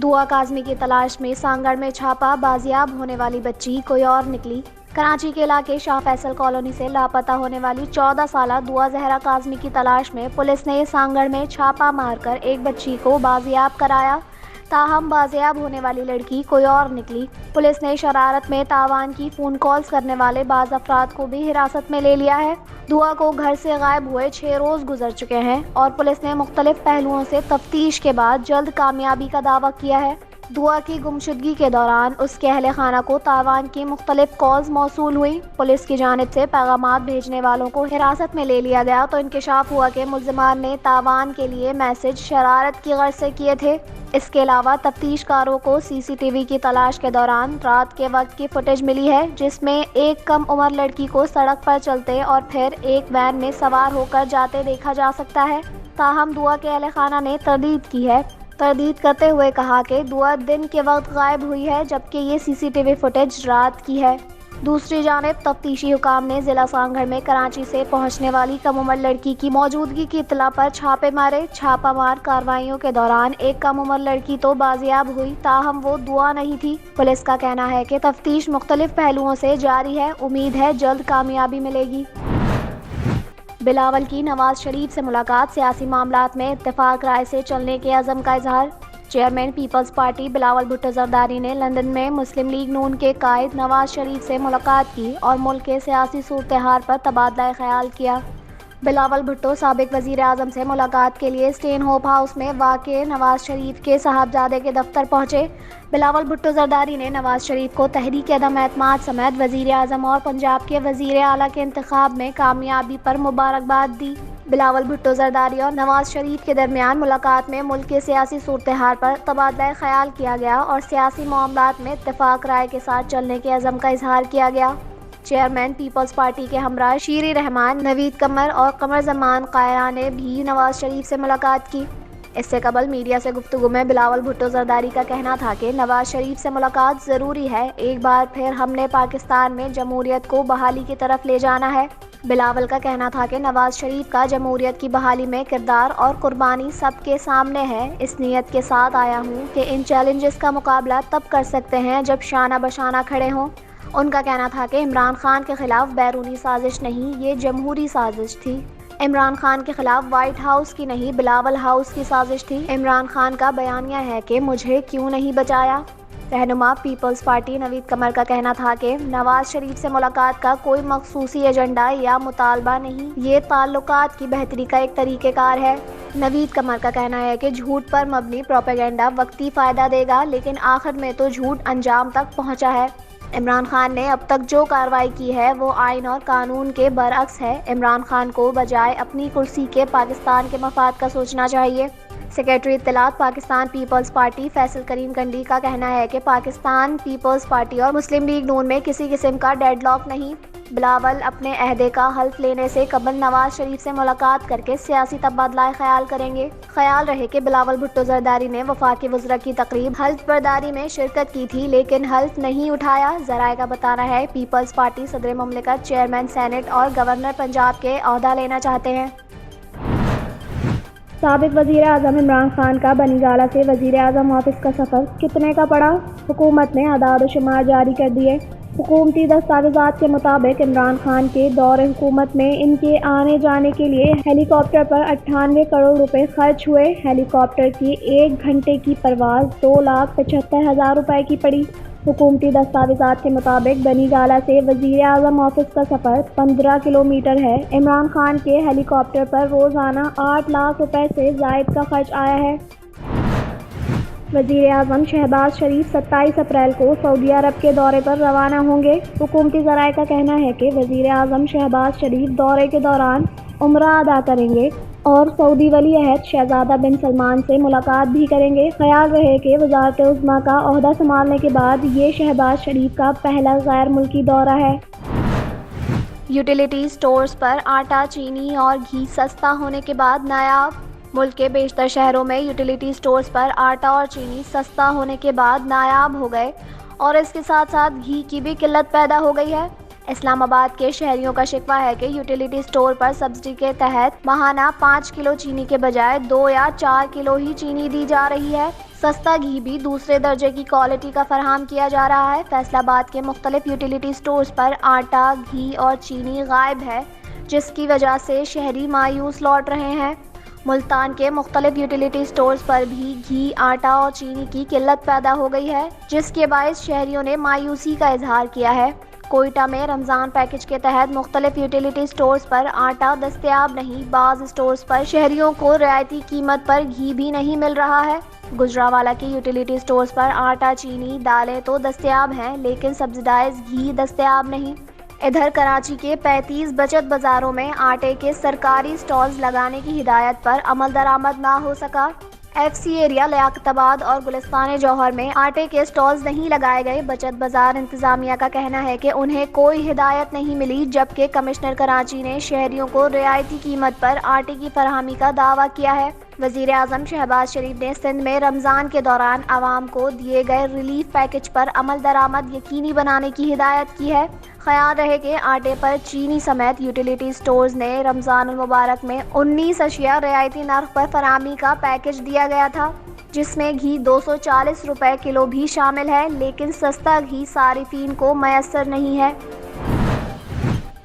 دعا کاظمی کی تلاش میں سانگڑ میں چھاپا، بازیاب ہونے والی بچی کوئی اور نکلی۔ کراچی کے علاقے شاہ فیصل کالونی سے لاپتہ ہونے والی 14 سالہ دعا زہرا کاظمی کی تلاش میں پولیس نے سانگڑ میں چھاپا مار کر ایک بچی کو بازیاب کرایا، تاہم بازیاب ہونے والی لڑکی کوئی اور نکلی۔ پولیس نے شرارت میں تاوان کی فون کالز کرنے والے بعض افراد کو بھی حراست میں لے لیا ہے۔ دعا کو گھر سے غائب ہوئے 6 روز گزر چکے ہیں اور پولیس نے مختلف پہلوؤں سے تفتیش کے بعد جلد کامیابی کا دعویٰ کیا ہے۔ دعا کی گمشدگی کے دوران اس کے اہل خانہ کو تاوان کی مختلف کالز موصول ہوئی۔ پولیس کی جانب سے پیغامات بھیجنے والوں کو حراست میں لے لیا گیا تو انکشاف ہوا کہ ملزمان نے تاوان کے لیے میسج شرارت کی غرض سے کیے تھے۔ اس کے علاوہ تفتیش کاروں کو CCTV کی تلاش کے دوران رات کے وقت کی فوٹیج ملی ہے، جس میں ایک کم عمر لڑکی کو سڑک پر چلتے اور پھر ایک وین میں سوار ہو کر جاتے دیکھا جا سکتا ہے۔ تاہم دعا کے اہل خانہ نے تردید کرتے ہوئے کہا کہ دعا دن کے وقت غائب ہوئی ہے، جبکہ یہ CCTV فوٹیج رات کی ہے۔ دوسری جانب تفتیشی حکام نے ضلع سانگڑ میں کراچی سے پہنچنے والی کم عمر لڑکی کی موجودگی کی اطلاع پر چھاپے مارے۔ چھاپہ مار کارروائیوں کے دوران ایک کم عمر لڑکی تو بازیاب ہوئی، تاہم وہ دعا نہیں تھی۔ پولیس کا کہنا ہے کہ تفتیش مختلف پہلوؤں سے جاری ہے، امید ہے جلد کامیابی ملے گی۔ بلاول کی نواز شریف سے ملاقات، سیاسی معاملات میں اتفاق رائے سے چلنے کے عزم کا اظہار۔ چیئرمین پیپلز پارٹی بلاول بھٹو زرداری نے لندن میں مسلم لیگ نون کے قائد نواز شریف سے ملاقات کی اور ملک کے سیاسی صورتحال پر تبادلہ خیال کیا۔ بلاول بھٹو سابق وزیر اعظم سے ملاقات کے لیے اسٹین ہوپ ہاؤس میں واقع نواز شریف کے صاحبزادے کے دفتر پہنچے۔ بلاول بھٹو زرداری نے نواز شریف کو تحریک عدم اعتماد سمیت وزیر اعظم اور پنجاب کے وزیر اعلیٰ کے انتخاب میں کامیابی پر مبارکباد دی۔ بلاول بھٹو زرداری اور نواز شریف کے درمیان ملاقات میں ملک کے سیاسی صورتحال پر تبادلہ خیال کیا گیا اور سیاسی معاملات میں اتفاق رائے کے ساتھ چلنے کے عزم کا اظہار کیا گیا۔ چیئرمین پیپلز پارٹی کے ہمراہ شیری رحمان، نوید قمر اور قمر زمان قائرہ نے بھی نواز شریف سے ملاقات کی۔ اس سے قبل میڈیا سے گفتگو میں بلاول بھٹو زرداری کا کہنا تھا کہ نواز شریف سے ملاقات ضروری ہے، ایک بار پھر ہم نے پاکستان میں جمہوریت کو بحالی کی طرف لے جانا ہے۔ بلاول کا کہنا تھا کہ نواز شریف کا جمہوریت کی بحالی میں کردار اور قربانی سب کے سامنے ہے، اس نیت کے ساتھ آیا ہوں کہ ان چیلنجز کا مقابلہ تب کر سکتے ہیں جب شانہ بشانہ کھڑے ہوں۔ ان کا کہنا تھا کہ عمران خان کے خلاف بیرونی سازش نہیں، یہ جمہوری سازش تھی۔ عمران خان کے خلاف وائٹ ہاؤس کی نہیں، بلاول ہاؤس کی سازش تھی۔ عمران خان کا بیانیہ ہے کہ مجھے کیوں نہیں بچایا۔ رہنما پیپلز پارٹی نوید قمر کا کہنا تھا کہ نواز شریف سے ملاقات کا کوئی مخصوصی ایجنڈا یا مطالبہ نہیں، یہ تعلقات کی بہتری کا ایک طریقہ کار ہے۔ نوید قمر کا کہنا ہے کہ جھوٹ پر مبنی پروپیگنڈا وقتی فائدہ دے گا، لیکن آخر میں تو جھوٹ انجام تک پہنچا ہے۔ عمران خان نے اب تک جو کارروائی کی ہے وہ آئین اور قانون کے برعکس ہے۔ عمران خان کو بجائے اپنی کرسی کے پاکستان کے مفاد کا سوچنا چاہیے۔ سیکریٹری اطلاعات پاکستان پیپلز پارٹی فیصل کریم کنڈی کا کہنا ہے کہ پاکستان پیپلز پارٹی اور مسلم لیگ نون میں کسی قسم کا ڈیڈ لاک نہیں۔ بلاول اپنے عہدے کا حلف لینے سے قبل نواز شریف سے ملاقات کر کے سیاسی تبادلہ خیال کریں گے۔ خیال رہے کہ بلاول بھٹو زرداری نے وفاقی وزراء کی تقریب حلف برداری میں شرکت کی تھی، لیکن حلف نہیں اٹھایا۔ ذرائع کا بتانا ہے پیپلز پارٹی صدر مملکت، چیئرمین سینٹ اور گورنر پنجاب کے عہدہ لینا چاہتے ہیں۔ سابق وزیر اعظم عمران خان کا بنی گالہ سے وزیر اعظم آفس کا سفر کتنے کا پڑا؟ حکومت نے اعداد و شمار جاری کر دیے۔ حکومتی دستاویزات کے مطابق عمران خان کے دور حکومت میں ان کے آنے جانے کے لیے ہیلی کاپٹر پر 98 کروڑ روپے خرچ ہوئے۔ ہیلی کاپٹر کی 1 گھنٹے کی پرواز 2,75,000 روپے کی پڑی۔ حکومتی دستاویزات کے مطابق بنی گالہ سے وزیر اعظم آفس کا سفر 15 کلومیٹر ہے۔ عمران خان کے ہیلی کاپٹر پر روزانہ 8 لاکھ روپے سے زائد کا خرچ آیا ہے۔ وزیر اعظم شہباز شریف 27 اپریل کو سعودی عرب کے دورے پر روانہ ہوں گے۔ حکومتی ذرائع کا کہنا ہے کہ وزیر اعظم شہباز شریف دورے کے دوران عمرہ ادا کریں گے اور سعودی ولی عہد شہزادہ بن سلمان سے ملاقات بھی کریں گے۔ خیال رہے کہ وزارت عظمیٰ کا عہدہ سنبھالنے کے بعد یہ شہباز شریف کا پہلا غیر ملکی دورہ ہے۔ یوٹیلیٹی سٹورز پر آٹا، چینی اور گھی سستا ہونے کے بعد نایاب۔ ملک کے بیشتر شہروں میں یوٹیلیٹی سٹورز پر آٹا اور چینی سستا ہونے کے بعد نایاب ہو گئے اور اس کے ساتھ ساتھ گھی کی بھی قلت پیدا ہو گئی ہے۔ اسلام آباد کے شہریوں کا شکوہ ہے کہ یوٹیلیٹی اسٹور پر سبسڈی کے تحت ماہانہ 5 کلو چینی کے بجائے 2 یا 4 کلو ہی چینی دی جا رہی ہے۔ سستا گھی بھی دوسرے درجے کی کوالٹی کا فراہم کیا جا رہا ہے۔ فیصل آباد کے مختلف یوٹیلیٹی اسٹورز پر آٹا، گھی اور چینی غائب ہے، جس کی وجہ سے شہری مایوس لوٹ رہے ہیں۔ ملتان کے مختلف یوٹیلیٹی اسٹورز پر بھی گھی، آٹا اور چینی کی قلت پیدا ہو گئی ہے، جس کے باعث شہریوں نے مایوسی کا اظہار کیا ہے۔ کوئٹہ میں رمضان پیکج کے تحت مختلف یوٹیلیٹی اسٹورز پر آٹا دستیاب نہیں، بعض اسٹورز پر شہریوں کو رعایتی قیمت پر گھی بھی نہیں مل رہا ہے۔ گجرانوالہ کی یوٹیلیٹی اسٹورز پر آٹا، چینی، دالیں تو دستیاب ہیں، لیکن سبسڈائز گھی دستیاب نہیں۔ ادھر کراچی کے 35 بچت بازاروں میں آٹے کے سرکاری اسٹالز لگانے کی ہدایت پر عمل درآمد نہ ہو سکا۔ ایف سی ایریا لیاقت آباد اور گلستان جوہر میں آٹے کے اسٹالز نہیں لگائے گئے۔ بچت بازار انتظامیہ کا کہنا ہے کہ انہیں کوئی ہدایت نہیں ملی، جبکہ کمشنر کراچی نے شہریوں کو رعایتی قیمت پر آٹے کی فراہمی کا دعویٰ کیا ہے۔ وزیر اعظم شہباز شریف نے سندھ میں رمضان کے دوران عوام کو دیے گئے ریلیف پیکج پر عمل درآمد یقینی بنانے کی ہدایت کی ہے۔ خیال رہے کہ آٹے پر چینی سمیت یوٹیلیٹی اسٹورز نے رمضان المبارک میں 19 اشیاء رعایتی نرخ پر فراہمی کا پیکج دیا گیا تھا، جس میں گھی 240 روپے کلو بھی شامل ہے، لیکن سستا گھی صارفین کو میسر نہیں ہے۔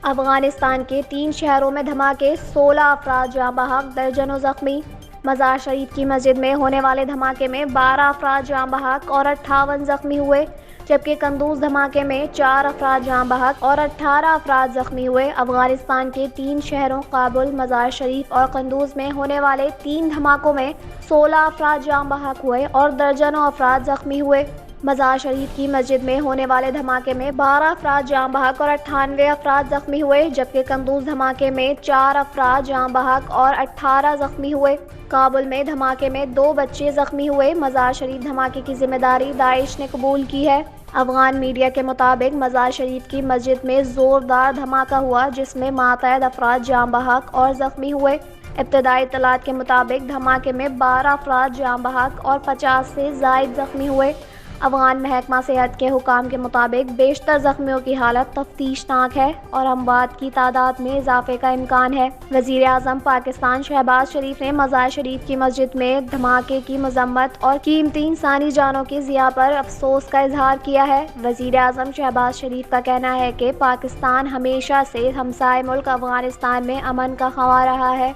افغانستان کے 3 شہروں میں دھماکے، 16 افراد جاں بحق، درجنوں زخمی۔ مزار شریف کی مسجد میں ہونے والے دھماکے میں 12 افراد جاں بحق اور 58 زخمی ہوئے، جبکہ قندوز دھماکے میں 4 افراد جاں بحق اور 18 افراد زخمی ہوئے۔ افغانستان کے 3 شہروں کابل، مزار شریف اور قندوز میں ہونے والے 3 دھماکوں میں 16 افراد جاں بحق ہوئے اور درجنوں افراد زخمی ہوئے۔ مزار شریف کی مسجد میں ہونے والے دھماکے میں 12 افراد جاں بحق اور 98 افراد زخمی ہوئے، جبکہ قندوز دھماکے میں 4 افراد جاں بحق اور 18 زخمی ہوئے۔ کابل میں دھماکے میں 2 بچے زخمی ہوئے۔ مزار شریف دھماکے کی ذمہ داری داعش نے قبول کی ہے۔ افغان میڈیا کے مطابق مزار شریف کی مسجد میں زوردار دھماکہ ہوا، جس میں ماتحت افراد جاں بحق اور زخمی ہوئے۔ ابتدائی اطلاعات کے مطابق دھماکے میں 12 افراد جاں بحق اور 50 سے زائد زخمی ہوئے۔ افغان محکمہ صحت کے حکام کے مطابق بیشتر زخمیوں کی حالت تفتیشناک ہے اور اموات کی تعداد میں اضافے کا امکان ہے۔ وزیر اعظم پاکستان شہباز شریف نے مزار شریف کی مسجد میں دھماکے کی مذمت اور قیمتی انسانی جانوں کی ضیاع پر افسوس کا اظہار کیا ہے۔ وزیر اعظم شہباز شریف کا کہنا ہے کہ پاکستان ہمیشہ سے ہمسائے ملک افغانستان میں امن کا خواہاں رہا ہے۔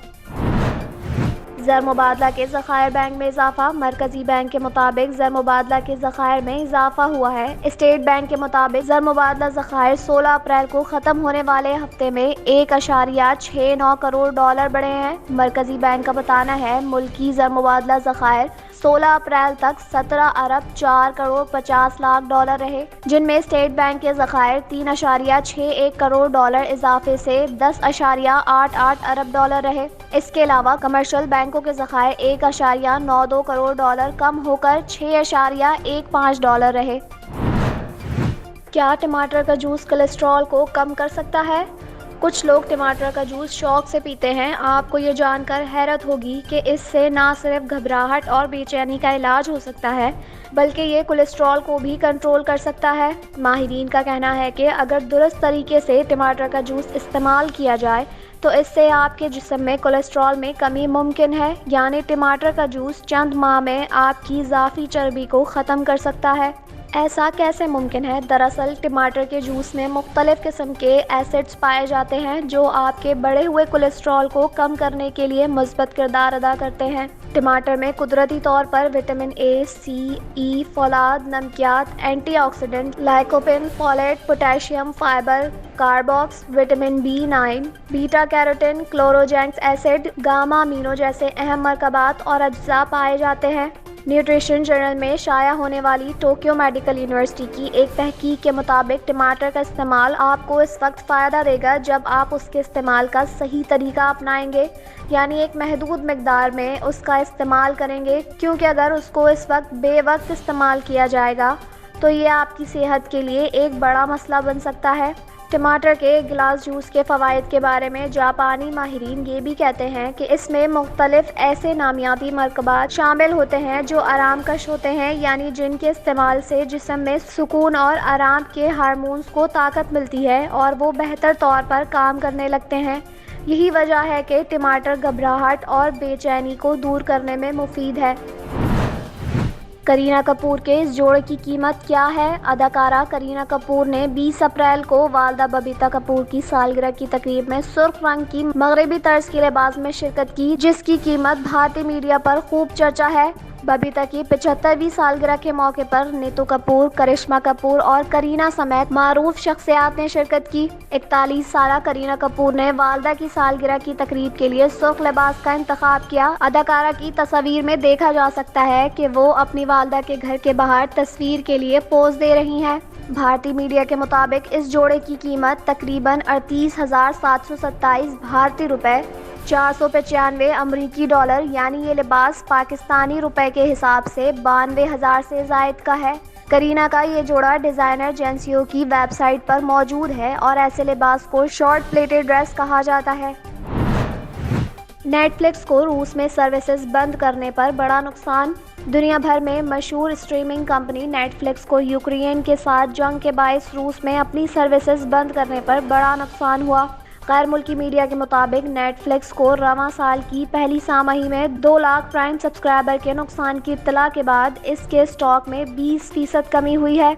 زر مبادلہ کے ذخائر بینک میں اضافہ۔ مرکزی بینک کے مطابق زر مبادلہ کے ذخائر میں اضافہ ہوا ہے۔ اسٹیٹ بینک کے مطابق زر مبادلہ ذخائر 16 اپریل کو ختم ہونے والے ہفتے میں 1.69 کروڑ ڈالر بڑھے ہیں۔ مرکزی بینک کا بتانا ہے ملکی زر مبادلہ ذخائر 16 اپریل تک 17 ارب 4 کروڑ 50 لاکھ ڈالر رہے، جن میں اسٹیٹ بینک کے ذخائر 3.61 کروڑ ڈالر اضافے سے 10.88 ارب ڈالر رہے۔ اس کے علاوہ کمرشل بینکوں کے ذخائر 1.92 کروڑ ڈالر کم ہو کر 6.15 ڈالر رہے۔ کیا ٹماٹر کا جوس کولیسٹرول کو کم کر سکتا ہے؟ کچھ لوگ ٹماٹر کا جوس شوق سے پیتے ہیں۔ آپ کو یہ جان کر حیرت ہوگی کہ اس سے نہ صرف گھبراہٹ اور بے چینی کا علاج ہو سکتا ہے، بلکہ یہ کولیسٹرول کو بھی کنٹرول کر سکتا ہے۔ ماہرین کا کہنا ہے کہ اگر درست طریقے سے ٹماٹر کا جوس استعمال کیا جائے تو اس سے آپ کے جسم میں کولیسٹرول میں کمی ممکن ہے، یعنی ٹماٹر کا جوس چند ماہ میں آپ کی اضافی چربی کو ختم کر سکتا ہے۔ ایسا کیسے ممکن ہے؟ دراصل ٹماٹر کے جوس میں مختلف قسم کے ایسڈز پائے جاتے ہیں جو آپ کے بڑھے ہوئے کولیسٹرول کو کم کرنے کے لیے مثبت کردار ادا کرتے ہیں۔ ٹماٹر میں قدرتی طور پر وٹامن اے، سی، ای، فولاد، نمکیات، antioxidant, lycopene, folate, potassium, fibre, کارباکس، vitamin B9، beta carotene, chlorogenic acid, gamma amino جیسے اہم مرکبات اور اجزاء پائے جاتے ہیں۔ نیوٹریشن جرنل میں شائع ہونے والی ٹوکیو میڈیکل یونیورسٹی کی ایک تحقیق کے مطابق ٹماٹر کا استعمال آپ کو اس وقت فائدہ دے گا جب آپ اس کے استعمال کا صحیح طریقہ اپنائیں گے، یعنی ایک محدود مقدار میں اس کا استعمال کریں گے، کیونکہ اگر اس کو اس وقت بے وقت استعمال کیا جائے گا تو یہ آپ کی صحت کے لیے ایک بڑا مسئلہ بن سکتا ہے۔ ٹماٹر کے گلاس جوس کے فوائد کے بارے میں جاپانی ماہرین یہ بھی کہتے ہیں کہ اس میں مختلف ایسے نامیاتی مرکبات شامل ہوتے ہیں جو آرام کش ہوتے ہیں، یعنی جن کے استعمال سے جسم میں سکون اور آرام کے ہارمونز کو طاقت ملتی ہے اور وہ بہتر طور پر کام کرنے لگتے ہیں۔ یہی وجہ ہے کہ ٹماٹر گھبراہٹ اور بے چینی کو دور کرنے میں مفید ہے۔ کرینہ کپور کے اس جوڑے کی قیمت کیا ہے؟ اداکارہ کرینہ کپور نے 20 اپریل کو والدہ ببیتا کپور کی سالگرہ کی تقریب میں سرخ رنگ کی مغربی طرز کے لباس میں شرکت کی، جس کی قیمت بھارتی میڈیا پر خوب چرچا ہے۔ ببیتا کی 75ویں سالگرہ کے موقع پر نیتو کپور، کرشمہ کپور اور کرینہ سمیت معروف شخصیات نے شرکت کی۔ 41 سالہ کرینہ کپور نے والدہ کی سالگرہ کی تقریب کے لیے سرخ لباس کا انتخاب کیا۔ اداکارہ کی تصاویر میں دیکھا جا سکتا ہے کہ وہ اپنی والدہ کے گھر کے باہر تصویر کے لیے پوز دے رہی ہیں۔ بھارتی میڈیا کے مطابق اس جوڑے کی قیمت تقریباً 38,727 بھارتی روپے، 495 امریکی ڈالر، یعنی یہ لباس پاکستانی روپے کے حساب سے 92,000 سے زائد کا ہے۔ کرینہ کا یہ جوڑا ڈیزائنر ایجنسیوں کی ویب سائٹ پر موجود ہے اور ایسے لباس کو شارٹ پلیٹڈ ڈریس کہا جاتا ہے۔ نیٹ فلکس کو روس میں سروسز بند کرنے پر بڑا نقصان۔ دنیا بھر میں مشہور اسٹریمنگ کمپنی نیٹ فلکس کو یوکرین کے ساتھ جنگ کے باعث روس میں اپنی سروسز بند کرنے پر بڑا نقصان ہوا۔ غیر ملکی میڈیا کے مطابق نیٹ فلکس کو رواں سال کی پہلی سہ ماہی میں 2 لاکھ پرائم سبسکرائبر کے نقصان کی اطلاع کے بعد اس کے اسٹاک میں 20% کمی ہوئی ہے۔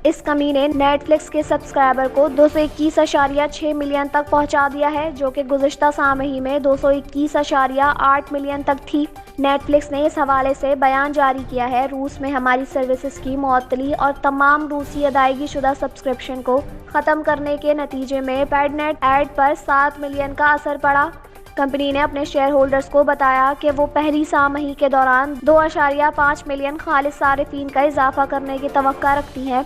اس کمی نے نیٹ فلکس کے سبسکرائبر کو 221.6 ملین تک پہنچا دیا ہے، جو کہ گزشتہ سہ ماہی میں 221.8 ملین تک تھی۔ نیٹ فلکس نے اس حوالے سے بیان جاری کیا ہے: روس میں ہماری سروسز کی معطلی اور تمام روسی ادائیگی شدہ سبسکرپشن کو ختم کرنے کے نتیجے میں پیڈ نیٹ ایڈ پر 7 ملین کا اثر پڑا۔ کمپنی نے اپنے شیئر ہولڈرز کو بتایا کہ وہ پہلی سہ ماہی کے دوران 2.5 ملین خالص صارفین کا اضافہ کرنے کی توقع رکھتی ہے۔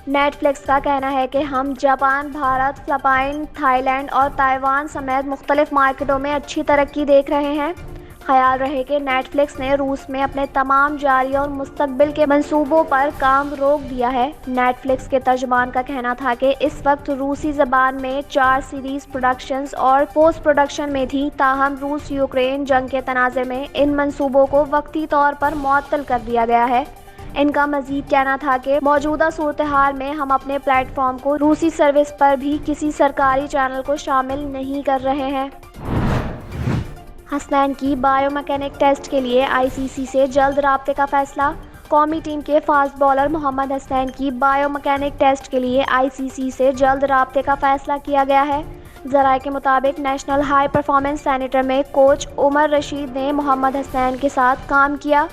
نیٹ فلکس کا کہنا ہے کہ ہم Japan, Bharat, Philippines, Thailand اور تائیوان سمیت مختلف مارکیٹوں میں اچھی ترقی دیکھ رہے ہیں۔ خیال رہے کہ نیٹ فلکس نے روس میں اپنے تمام جاری اور مستقبل کے منصوبوں پر کام روک دیا ہے۔ نیٹ فلکس کے ترجمان کا کہنا تھا کہ اس وقت روسی زبان میں 4 سیریز پروڈکشنز اور پوسٹ پروڈکشن میں تھیں، تاہم روس یوکرین جنگ کے تناظر میں ان منصوبوں کو وقتی طور پر معطل کر دیا گیا ہے۔ ان کا مزید کہنا تھا کہ موجودہ صورتحال میں ہم اپنے پلیٹ فارم کو روسی سروس پر بھی کسی سرکاری چینل کو شامل نہیں کر رہے ہیں۔ حسنین کی بائیو میکینک ٹیسٹ کے لیے ICC سے جلد رابطے کا فیصلہ۔ قومی ٹیم کے فاسٹ بالر محمد حسنین کی بائیو میکینک ٹیسٹ کے لیے ICC سے جلد رابطے کا فیصلہ کیا گیا ہے۔ ذرائع کے مطابق نیشنل ہائی پرفارمنس سینٹر میں کوچ عمر رشید نے محمد حسنین کے ساتھ کام کیا،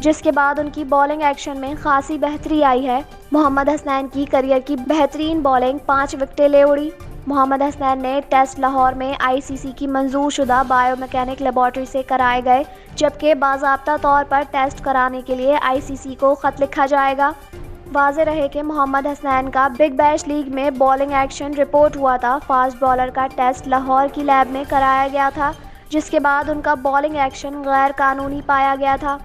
جس کے بعد ان کی بالنگ ایکشن میں خاصی بہتری آئی ہے۔ محمد حسنین کی کیریئر کی بہترین بالنگ 5 وکٹیں لے اڑی۔ محمد حسنین نے ٹیسٹ لاہور میں ICC کی منظور شدہ بائیو میکینک لیبارٹری سے کرائے گئے، جبکہ باضابطہ طور پر ٹیسٹ کرانے کے لیے ICC کو خط لکھا جائے گا۔ واضح رہے کہ محمد حسنین کا بگ بیش لیگ میں بالنگ ایکشن رپورٹ ہوا تھا۔ فاسٹ بالر کا ٹیسٹ لاہور کی لیب میں کرایا گیا تھا، جس کے بعد ان کا بالنگ ایکشن غیر قانونی پایا گیا تھا۔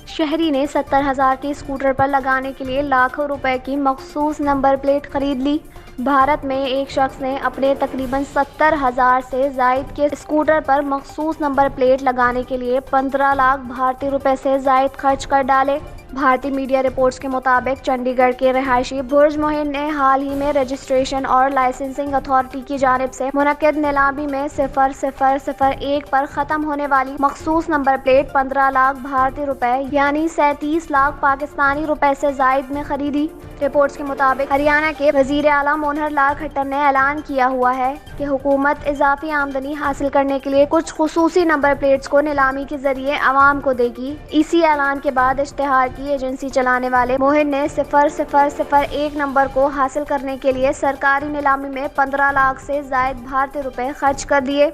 شہری نے 70,000 کے اسکوٹر پر لگانے کے لیے لاکھوں روپے کی مخصوص نمبر پلیٹ خرید لی۔ بھارت میں ایک شخص نے اپنے تقریباً 70,000 سے زائد کے اسکوٹر پر مخصوص نمبر پلیٹ لگانے کے لیے 15 لاکھ بھارتی روپے سے زائد خرچ کر ڈالے۔ بھارتی میڈیا رپورٹس کے مطابق چنڈی گڑھ کے رہائشی برج موہن نے حال ہی میں رجسٹریشن اور لائسنسنگ اتھارٹی کی جانب سے منعقد نیلامی میں 0001 پر ختم ہونے والی مخصوص نمبر پلیٹ 15 لاکھ بھارتی روپے یعنی 37 لاکھ پاکستانی روپے سے زائد میں خریدی۔ رپورٹس کے مطابق ہریانہ کے وزیر اعلیٰ منوہر لال کھٹر نے اعلان کیا ہوا ہے کہ حکومت اضافی آمدنی حاصل کرنے کے لیے کچھ خصوصی نمبر پلیٹس کو نیلامی کے ذریعے عوام کو دے گی۔ اسی اعلان کے بعد اشتہار کی ایجنسی چلانے والے موہن نے 0001 نمبر کو حاصل کرنے کے لیے سرکاری نیلامی میں 15 لاکھ سے زائد بھارتی روپے خرچ کر دیے۔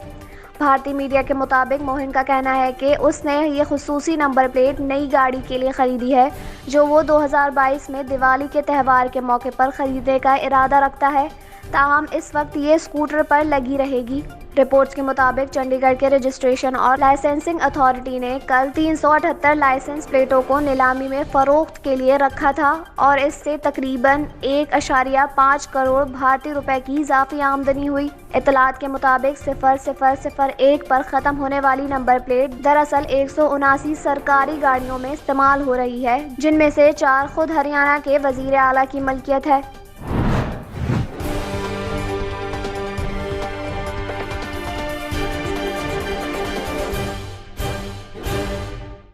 بھارتی میڈیا کے مطابق موہن کا کہنا ہے کہ اس نے یہ خصوصی نمبر پلیٹ نئی گاڑی کے لیے خریدی ہے، جو وہ 2022 میں دیوالی کے تہوار کے موقع پر خریدنے کا ارادہ رکھتا ہے۔ تاہم اس وقت یہ اسکوٹر پر لگی رہے گی۔ رپورٹس کے مطابق چنڈی گڑھ کے رجسٹریشن اور لائسنسنگ اتھارٹی نے کل 378 لائسنس پلیٹوں کو نیلامی میں فروخت کے لیے رکھا تھا اور اس سے تقریباً 1.5 کروڑ بھارتی روپے کی اضافی آمدنی ہوئی۔ اطلاعات کے مطابق 0001 پر ختم ہونے والی نمبر پلیٹ دراصل 179 سرکاری گاڑیوں میں استعمال ہو رہی ہے، جن میں سے 4 خود ہریانہ کے وزیر اعلیٰ کی ملکیت ہے۔